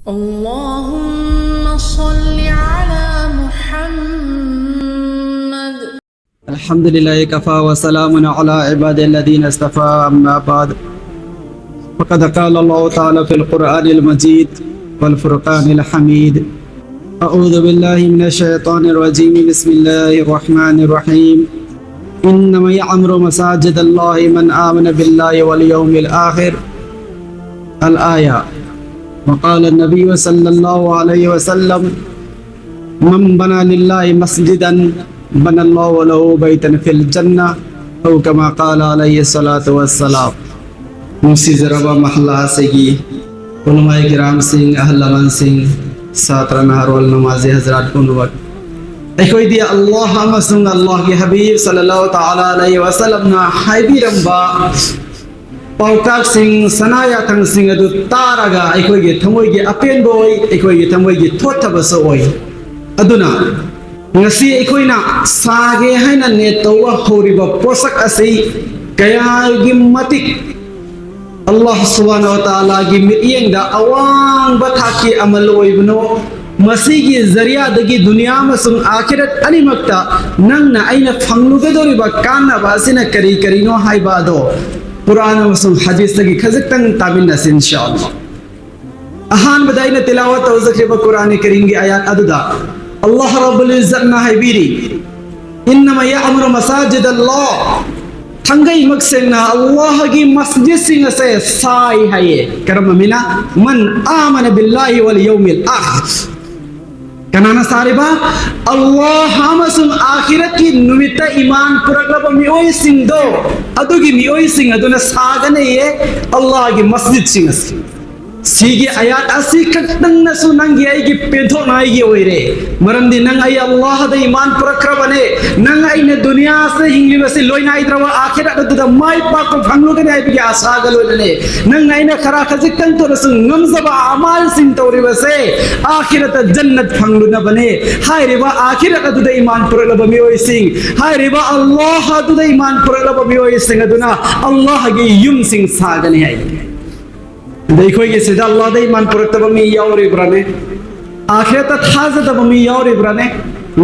اللهم صل على محمد. الحمد لله كفى وسلام على عباد الذين اصطفى أما بعد فقد قال الله تعالى في القرآن المجيد والفرقان الحميد أعوذ بالله من الشيطان الرجيم بسم الله الرحمن الرحيم إنما يعمر مساجد الله من آمن بالله واليوم الآخر الآية. وقال النبي صلى الله عليه وسلم من بنى لله مسجدا بنى الله له بيتا في الجنة أو كما قال عليه الصلاة والسلام. मुसीज रबा महल्ला सेगी उलमाए किराम सिंह अहलमन सिंह सातरा नहरवल नमाज़े हजरात कुनवत एकोई दिया अल्लाह मसुंग अल्लाह के हबीब सल्लल्लाहु ताला अलैहि वसल्लम ना हाइबी रंबा पाउकाक सिंह सनाया थंग सिंह अदु तारागा एकोई के थमोई के अपेन बोई एकोई के थमोई के थोथबस ओई अदुना ngasi एकोई ना सागे है ना नेतवा होरिबा पोषक असई कया गी मतिक Allah subhanahu wa ta'ala gi mi'yeng da awang bathaki amal oibno masigi zariya dagi dunya masung akhirat animakta nangna aina phangluge dori ba kana ba sina kari kari no hai ba do Quran masung hadis dagi khazak tabil nas inshallah ahan badaina tilawat awzakhe ba Quran karim gi ayat aduda Allah rabbul izzat na hai biri innama ya'muru masajid Allah थंगई मकसेना अल्लाह की मस्जिद सिंह से साई है ये करम मिना मन आमन बिल्लाहि वल यौमिल आखिर कनाना सारिबा अल्लाह हमसुम आखिरत की नुमित ईमान पुरगलब मिओई सिंह दो अदुगी मिओई सिंह अदुना सागने ये अल्लाह की मस्जिद सिंह सीगे आयात असी कतंग नसु नंगी आई की पेधो नाई की ओइरे मरंदी नंग आई अल्लाह द ईमान पुरखर बने नंग आई ने दुनिया से हिंगी वैसे लोई नाई द्रवा आखिरत द माई पाक को फंगलो के नाई बिया सागल ओइले नंग आई ने खरा खजिक तंग तो रसु नमजबा अमाल सिन तोरी वैसे आखिरत जन्नत फंगलो न बने हाय रेवा आखिरत द ईमान पुरलब मी ओइ सिंह हाय रेवा अल्लाह द ईमान पुरलब मी ओइ सिंह दुना अल्लाह की युम सिंह सागने है देखो ये सीधा अल्लाह दे ईमान पुरतब मी यावर इब्राने आखिरत थाजतब मी यावर इब्राने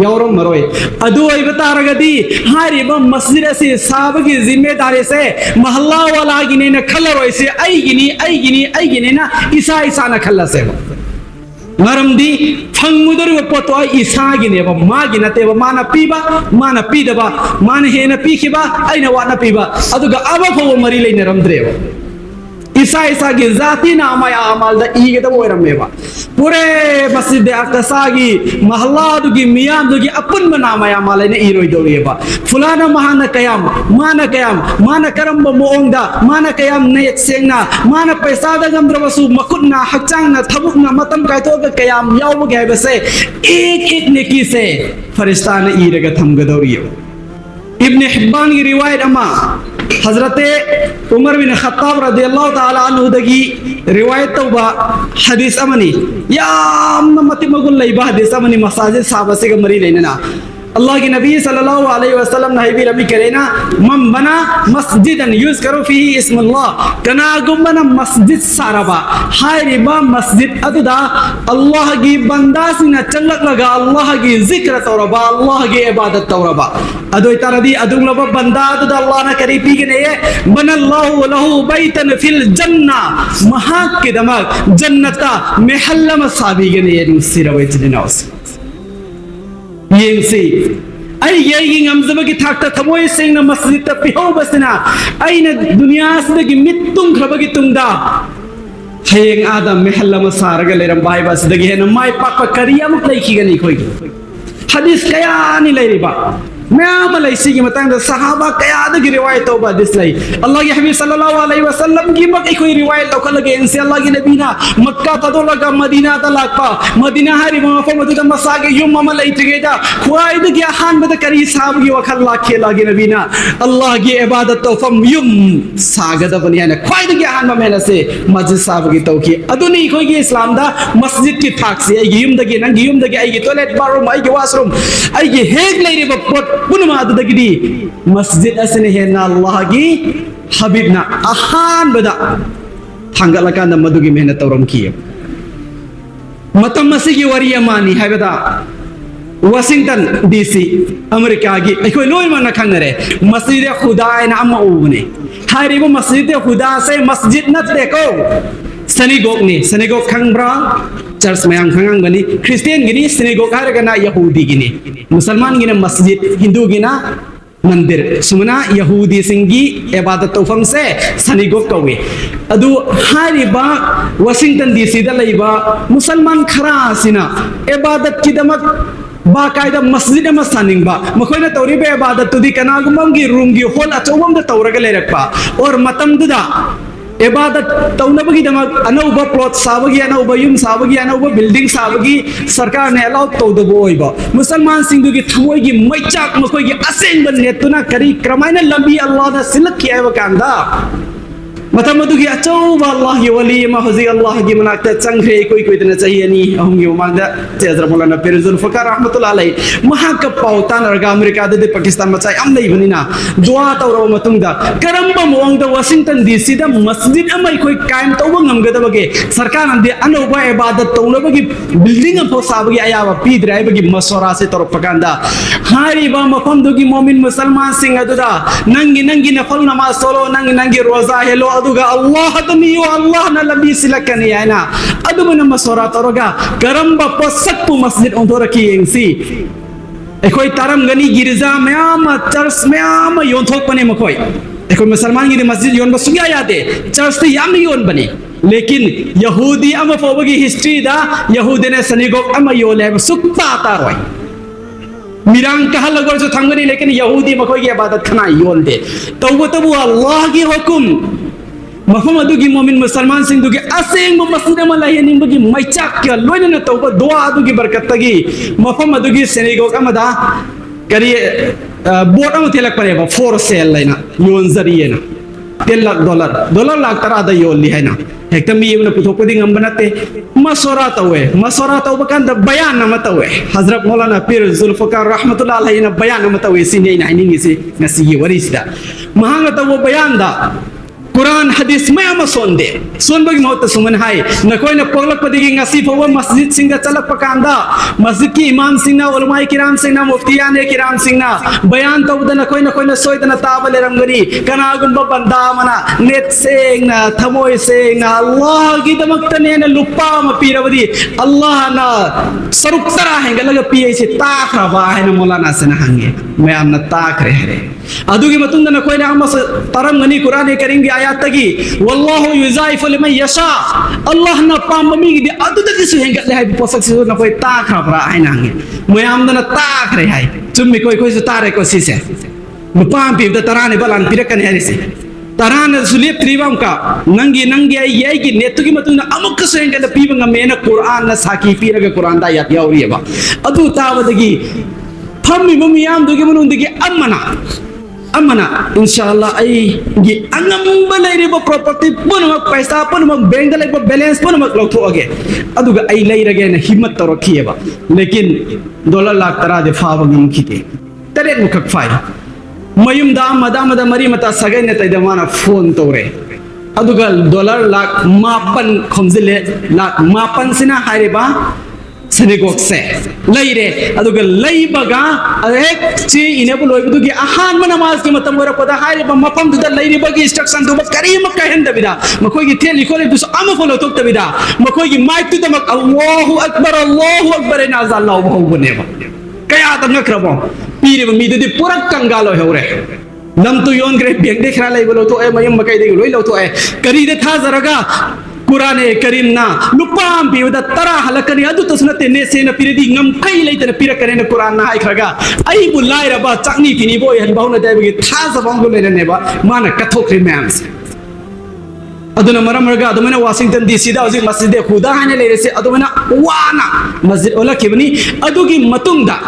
यावरो मरोए अदु आई बता रगदी हारी बम मस्जिद से साहब की जिम्मेदारी से मोहल्ला वाला गिने न खलरो से आई गिनी ना ईसा न खल्ला से मरमदी फंगुदर पोतो ईसा गिने ब मा गिनते ब माना पीदबा माना हेन पीखिबा आइना वाना पीबा अदुगा अबा फो मरी लेने रमद्रे ईसा की जाती नामा या अमल दा ईगे तो वो रमेबा पूरे मस्जिद अक़सा की महल्ला दुगी मियां दुगी अपन बनामा या अमल ने ईरोई दोरियबा फुलाना माना कयाम माना करम मोंगदा माना कयाम ने सेंगना माना पैसा दा गमद्रवसु मकुना हचांगना थबुकना मतम कायतो का कयाम याव गए बसे एक नेकी से फरिश्ता ने ईरेगा थमगदोरियो इब्न हिब्बान की रिवायत अमा हजरत उमर बिन खत्ताब रज़ियल्लाहु ताला अन्हु दगी रिवायत तौबा हदीस अमनी या मति मगुल लैबा हदीस अमनी मसाजिद साहब से मरी लेना अल्लाह के नबी सल्लल्लाहु अलैहि वसल्लम ने भी रबी करे ना मम बना मस्जिदन यूज करो फी इस्मुल्लाह कना गुमना मस्जिद सारबा हाय रिबा मस्जिद अददा अल्लाह की बंदा सिना चलक लगा अल्लाह की जिक्र तौरबा अल्लाह की इबादत तौरबा अदो इतारदी अदुम लब बंदा अददा अल्लाह ने करी पी के ने बनल्लाहु लहु बैतन फिल जन्ना महा के दमक जन्नता महल्लम साबी के ने सिरवे चदिनास यंसी आई ये ngam की थाकता थमोय सेंगना मस्जिद त पिहो बसना आइना दुनिया से की मित्तुम खबगी तुंगदा हयेंग आदम महल्ला मसारग लेरम बाय बस दगी है न माय पाक करिया मत लईकी गनी कोई हदीस कया नि लईरिबा मैं मलई सी की मतंग सहाबा कया दगी रिवायत तौबा दिसलाई अल्लाह के हबीब सल्लल्लाहु अलैहि वसल्लम की मक कोई रिवायत तो लगे इनसे अल्लाह के नबी ना मक्का तदो लगा मदीना तलाका मदीना हरी माफो मदीना मसागे युम मलई तिगेदा खुआइद के हान बद करी साहब की वखल लाखे लागे नबी ना अल्लाह की इबादत तो फम युम सागद बनिया ने खुआइद के हान में से मस्जिद साहब की तौकी अदुनी कोई के इस्लाम दा मस्जिद की थाक से युम दगे नंग युम दगे आई टॉयलेट बाथरूम आई के वॉशरूम आई के हेग लेरी बपोट पुनमा दगदी मस्जिद असने है ना अल्लाह की हबीब ना अहान बदा थांगलका मधुगी मेहनत तौरम की मतम मसीगी वरी अमानी हैबदा वाशिंगटन डीसी अमेरिका की अखोई लोई मन खंगरे मस्जिद खुदा न अमा उबने हारिबो मस्जिद खुदा से मस्जिद नते को सनीगोग ने सनीगोग खंगब्रा चर्च मयांग खंगांग बनी क्रिश्चियन गिनी सनीगोग हारगना यहूदी गिनी मुसलमान गिना मस्जिद हिंदू गिना मंदिर सुमना यहूदी सिंगी इबादत तौफम से सनीगोग कवे अदु हारिबा वाशिंगटन डीसी दा लैबा मुसलमान खरा सिना इबादत की दमक बाकायदा मस्जिद में सानिंगबा मखोइना तौरीबे इबादत तुदी कनागुमंगी रूम गी होल अचौबम दा तौरगा लेरकपा और मतम दुदा इबादत तौनबगी दमक अनौबा प्लॉट साबगी अनौबा युम साबगी अनौबा बिल्डिंग साबगी सरकार ने अलाउ तौदबो ओइबा मुसलमान सिंगुगी थमोइगी मैचाक मखोइगी असेंग नेतुना करी क्रमाइना लंबी अल्लाह दा सिलक कियाबा कांदा मतमदुगी अचौबा अल्लाह की वली मा हजी अल्लाह की मनाकते चंगरे कोई कोई तना चाहिए नी अहंगी उमांदा तेजर मौलाना पीर जुल्फकार रहमतुल्लाह अलैहि महाका पाउतान रगा अमेरिका दे पाकिस्तान मचाई अम लई बनिना दुआ तौरो मतुंगदा करंबा मोंगदा वाशिंगटन डीसी दा मस्जिद अमai कोई कायम तौबा ngamgadabage सरकार अंदे अनौबा इबादत तौनबगी बिल्डिंग अफो साबगी आयावा पीद्राइबगी मसोरा से तौर पकांदा हारिबा मफमदुगी मोमिन मुसलमान सिंग अदुदा नंगी नफल नमाज सोलो नंगी रोजा हेलो अदुगा अल्लाह दनियो अल्लाह न लबी सिलकनी आना अदुमन मसोरा तौरगा करंबा पसक्पु मस्जिद ओंदोरकी एंसी एकोई तरम गनी गिरजा म्याम चर्च म्याम योंथोक पने मकोई एकोई मुसलमान गिरी मस्जिद योन बसुया यादे चर्च ते याम योन बने लेकिन यहूदी अम फोबगी हिस्ट्री दा यहूदी ने सनीगोग अम योले सुक्ता तारोई मिरांग कहा लगोर जो थंगनी लेकिन यहूदी मकोई की इबादत खना योन दे तबु अल्लाह की हुकुम मफम अदुगी मोमिन मुसलमान सिंह दुगी असेंग मस्जिद में लाये निम्बगी मैचाक क्या लोइने न तौबा दुआ अदुगी बरकत तगी मफम अदुगी सेनेगोग अमदा करी बोट अम तेलक परेबा फोर सेल लाइना योन जरिए ना $10 लाख तरा दा योन ली है ना हेक्ता मी येवना पुथोपदी ngambanatte masora tawba kanda bayan nama tawe Hazrat Maulana Pir Zulfikar rahmatullah alaihi na bayan nama tawe sini ina ini si ngasi warisda mahanga tawo bayan da Quran hadis mayam sonde son bagi maut suman hai na koi na poglak padigi ngasi fawa masjid singa chalak pakanda masjid ki imam singna ulama kiram singna muftiyan kiram singna bayan tawda na koi na soidana tabale ramgani kana gumba banda mana net singna thamoi singna Allah gi damakta ne na lupa ma pirawadi Allah na saruk tara henga laga piye se takra ba hai na maulana se na hange mayam na takre hare adugi matunda na koi na amas taram ngani Quran karim gi ayat tagi wallahu yuzaifu liman yasha Allah na pambami di adu tagi su hengat le hai posak su na koi takra bra hai na hange mayam na takre hai chummi koi su tare ko si se mupam pi da tarane balan pirakan hari se tarana sulip tribam ka nangi ai ki netugi matuna amuk su hengat da piba ngamena Quran na saki piraga Quran da ayat yauri ba adu tawdagi phammi mumiyam dugi munundigi amana inshallah ai gi angam balai ba property punamak paisa punamak bank da ba balance punamak lotho age aduga ai lai rage na himmat torokiye ba lekin $1 lakh tara de fa bagam khite tare mukak fai mayum da mada mari mata sagai ne tai da mana phone tore aduga $1 lakh mapan khomjile lakh mapan sina haire ba Senegok se laire aduga laibaga ek chi enable oibudu gi ahan namaz ki matam gora pada haire ba mapam du da laire bagi instruction du karim ka henda bida makoi gi teli kole du am follow tok bida makoi gi mic tu da Allahu akbar ina za Allah bahu bune ba kaya tam nakrabo pire ba mi de purak kangalo heure nam tu yon gre beng de khra lai bolo to e mayam makai de loi lo to e kari de tha zaraga Quran karim na lupam bi da tara halakani adu tasnate ne se na piridi ngam kai lai tana pira kare na Quran na ai khraga ai bulai ra ba chakni tini boy han bauna dai bi tha sa bang le ne ba mana kathok re mams aduna maramga aduna Washington DC da oji masjid e khuda hane le re se aduna wana masjid ola kibni adugi matungda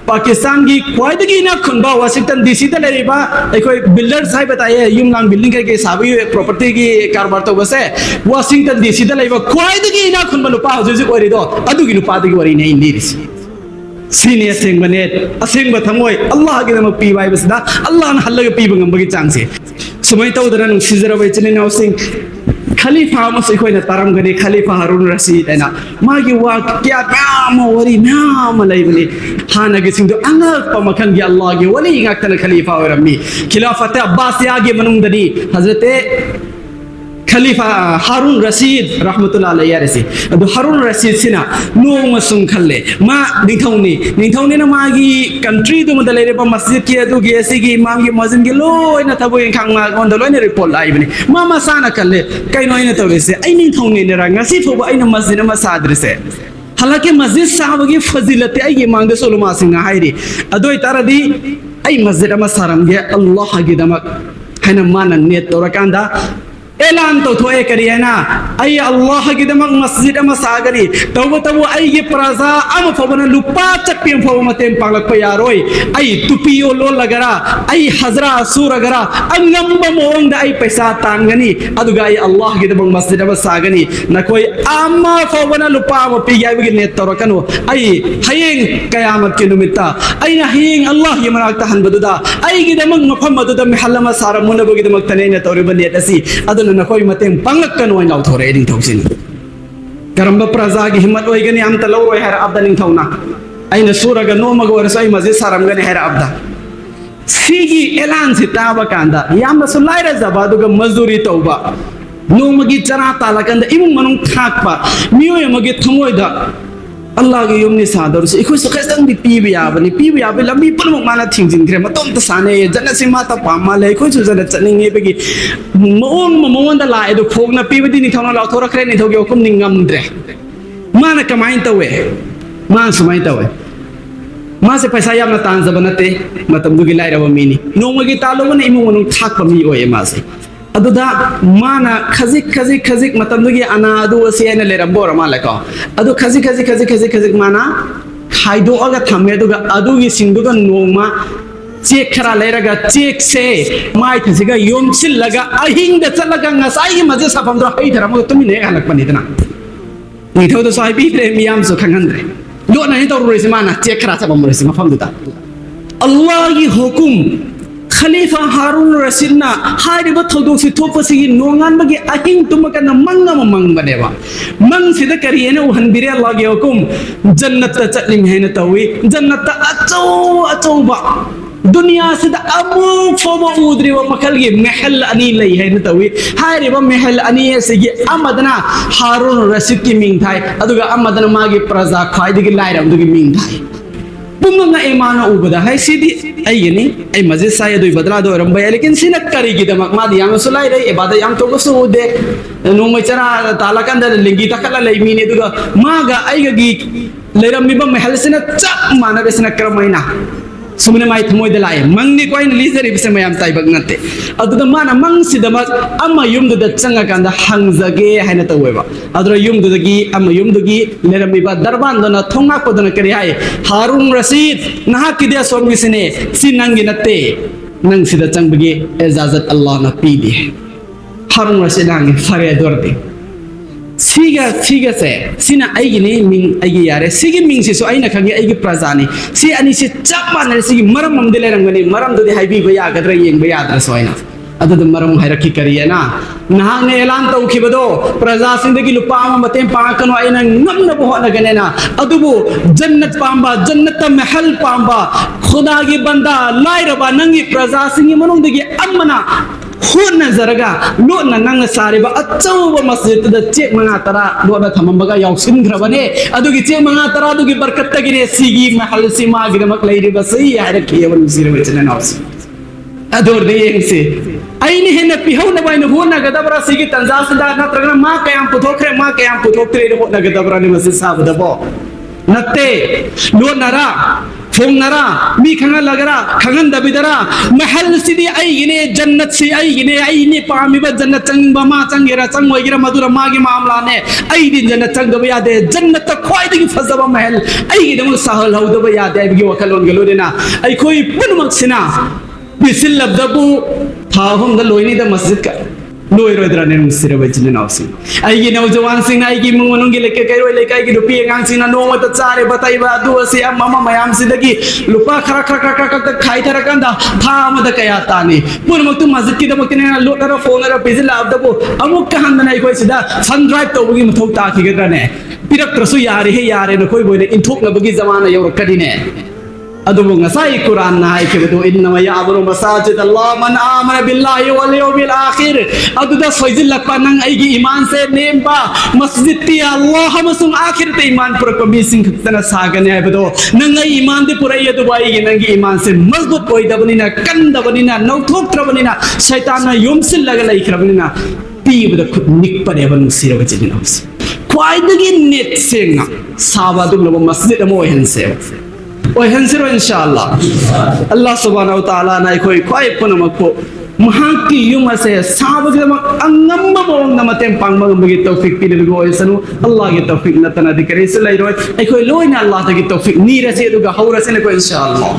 Pakistan की क्वाइदगी ना खुनबा Washington DC दा लेरिबा एकोई builders है बताइए युमलांग building के Sabi property की कारोबार तो बसे वाशिंगटन डीसी दा लेरिबा क्वाइदगी ना खुनबा लुपा हजुजु ओरि दो अदुगी लुपा दगी ओरि नै लिरिस सीनियर सिंग बने असिंग बथमोय अल्लाह के नम पी वाई बसदा अल्लाह न हल्लग पी बंगम बगी चांग से समय तो उदरन सिजरा वे चने नाउ सिंग खलीफा मसई खोइना तारम गने खलीफा हारून रशीद एना मागी वा क्या काम वरी नाम लैबनी हानगे सिंदो अंगक पमखन गे अल्लाह गे वली ngaktan खलीफा वरमी खिलाफत अब्बास यागे मनुंगदनी हजरत खलीफा हारून रशीद रहमतुल्लाह अलैहि यारसी अदु हारून रशीद सिना नोंग सुं खल्ले मा निथौनी ना मागी कंट्री दु मदले रे मस्जिद के अदु गे सिगी इमाम गे मजिन गे लोइना तबो खांग मा गोंद लोइना रिपोर्ट लाइबनी मा साना खल्ले कैनो इना तबेसे आई निथौनी ने रा ngasi फोबो आइना मस्जिद मा साद्रसे हालांकि मस्जिद साहबगी फजीलत आई गे मांगदे सोलमा सिंगा हाइरी अदोय तारदी आई मस्जिद मा सारम गे अल्लाह गे दमक हैना मानन नेत तोरकांदा ऐलान तो थोए करिए ना आई अल्लाह की दमक मस्जिद में सागरी तब आई ये प्रजा अम फबन लुपा चप्पियम फब मतेम पालक यारोय आई तुपियो लो लगरा आई हजरा सूर अगरा अंगम मोंग आई पैसा तांगनी अदुगा आई अल्लाह की दमक मस्जिद में सागनी न कोई अम्मा फबन लुपा म पिया बिग ने तोरकनो आई हयेंग कयामत के निमित्ता आई ना हयेंग अल्लाह ये मनाक तहन बदुदा आई की दमक मफम बदुदा महल्ला में सारा मुन बगी दमक तने ने तोरे बने तसी न कोई मतें पंगक कन ओइन लाउ थोरे एडिंग थौसिन करम प्रजा की हिम्मत ओइगनी हम तलो रोय हर अब्दा निंग थौना आइना सूरग नोमग वरसै मस्जिद सारम गने हर अब्दा सीगी एलान से ताबा कांदा याम सुलाइरा जबादुगा मजदूरी तौबा नोमगी चरा ताला कंदा इमुंग मनुंग खाकपा मियो यमगे थमोइदा अल्लाह के योमनि सादर से इखो सखसंग भी पीबिया लंबी पलमुक माना थिंजिनग्रे मतोम त साने जन सिमा त पामा ले इखो सुजन चनिंगे बेगी मोन द लाए दो फोगना पीबदी नि थौना लाउ थोरा खरे नि थौगे हुकुम निंगमद्रे माना कमाइन तवे मान सुमाइन तवे मा से पैसा यामना तान जबनते मतम दुगी लाइरब मिनी नोमगी तालोगन इमु मनु थाक पमी ओए मासे अदुदा माना खजिक मतंदुगी अना अदु असेना लेरबोर मालको अदु खजिक माना खाइदो अगा थमे दुगा अदुगी सिंदुगा नोमा चेक खरा लेरगा चेक से माइ थसिगा योमसिल लगा अहिंग द चलगा ngसाई मजे सफम दो हई धरम तुमि ने हलक पनिदना निथौ दो साइ बि प्रेमियम सो खंगनद्रे लो नहि तो रोइसे माना चेक खरा सबम रोइसे मफम दुता अल्लाह की हुकुम खलीफा हारून रशीदना हारिबा थौदोंसि थोपसिगी नोंगानबगी अहिंग तुमकना मंगम मंगबनेबा मंग सिदा करियेने उहनबिरे अल्लाह के हुकुम जन्नत चटलिम हेने तवी जन्नत अचौबा दुनिया सिदा अबु फोबो उद्रिवा मखलगी महल अनि लई हेने तवी हारिबा महल अनि सिगी अमदना हारून रशीद की मिंग थाई अदुगा अमदना मागी प्रजा खाइदिगी लाइरम दुगी मिंग थाई पुंगंगा एमाना उबदा है सीधी अयनी ए मस्जिद साय दुई बदला दो रंबय लेकिन सिनक करीगी दमक मादी याम सुलाई रे इबादत याम तो गसु दे नोमै चरा ताला कंदा लिंगी तकला लई मीने दुगा मागा अयगी लेरमिबा महल सिना चप माना बेसना क्रमैना सुमने माइ थमोय दे लाय मंगनी कोइन लीजरी बिसे मयाम ताइबक नते अदुदा माना मंग सिदमक अम्मा युमदुदा चंगा कांदा हंगजगे हैना तवेबा अदुरा युमदुदगी अम्मा युमदुगी लेरमिबा दरबान दना थोंगा कोदना करी हाय हारून रशीद नहा किदे सोमगिसने सिनंगी नते नंग सिदा चंगबगे इजाजत अल्लाह न पीदी हारून रशीद नंगे फरे दरदे सीगा से सिना आइगिने मिंग आइगी यारे सिगी मिंग से सो आइना खंगे आइगी प्रजानी सी अनि से चप माने सिगी मरम ममदे रंगने मरम दुदे हाइबी बया गदर येंग बया आदर सोइना अदुद मरम हायरकी करिए ना नहाने ऐलान तौखिबदो प्रजा सिंदगी लुपाम मतें पाकनो आइना नमन बोहनगने ना अदुबु जन्नत पांबा जन्नत महल पांबा खुदा की बंदा लाइरबा नंगी प्रजा सिंगी मनुंदगी अम्मना होना जरगा लोना नंग सारेबा अचौबा मस्जिद द चेक मंगा तरा लोना थमंबगा याउसिनग्रबने अदुगी चेक मंगा तरा अदुगी बरकत तगिरे सिगी महल सिमा गिरमक लैरिबा सही हायरकियवन सिरबे चननाउस अदोर दे येंगसे आइने हेने पिहौना बाइनो होना गदबरा सिगी तंजासदा नत्रगना मा कयाम पुथोक्रे होना गदबरा नि मस्जिद साबदबो नत्ते लोनरा फोंगनरा मी खंगा लगरा खंगन दबिदरा महल सिदी आइगिने जन्नत से आइने पामिबा जन्नत चंगबा मा चंगेरा चंगोइगिरा मधुरा मागी मामला ने आइदि जन्नत चंगबा यादे जन्नत ख्वाइदगी फजबा महल आइगी दम सहल हौदबा यादे बिगी वखलोन गलोदेना आई कोई पुनमक सिना बिसिल लबदबु थाहुम द लोइनी द मस्जिद का Noi rodra ne musira bajin nausi. Aigi nau jawan sing na aigi mengunungi leke kairoi leke aigi rupi ngang sing na no mata cari batai ba dua si mama mayam si dagi lupa kara khai thara kanda tham da kaya tani. Pur maktu masjid ki da maktu ne lot ra phone ra busy lab da bo amuk kahan da nai koi sida sun drive to bugi mathau ta ki ga ne. Pirak trasu yare he yare no koi boy ne inthok na bugi zamana yor kadi ne. अदुबो ngasai Quran na hai ke do innama ya'muru masajid Allah man amana billahi wal yawmil akhir aduda soizil lakpa nang aigi iman se nemba masjid ti Allah hamasung akhir te iman pura ko bising tana sagane hai bedo nang ai iman de pura ye do bai gi nang iman se mazbut koi da bani na kan da bani na nau thok tra bani na shaitan na yomsil laga lai khra bani na pi bedo khut nik pare ban sira bajin na kwai da gi net senga saba dum lo masjid mo hen se Oi hensiro inshallah Allah subhanahu wa ta'ala na koi kwai puna makpo mahaki yuma se sabag mak angamba bong na matem pang mang bagi tawfik pilil go sanu Allah gi tawfik na tanadi kare se lai roi ai koi loi na Allah ta gi tawfik ni rase du ga haura se ne ko inshallah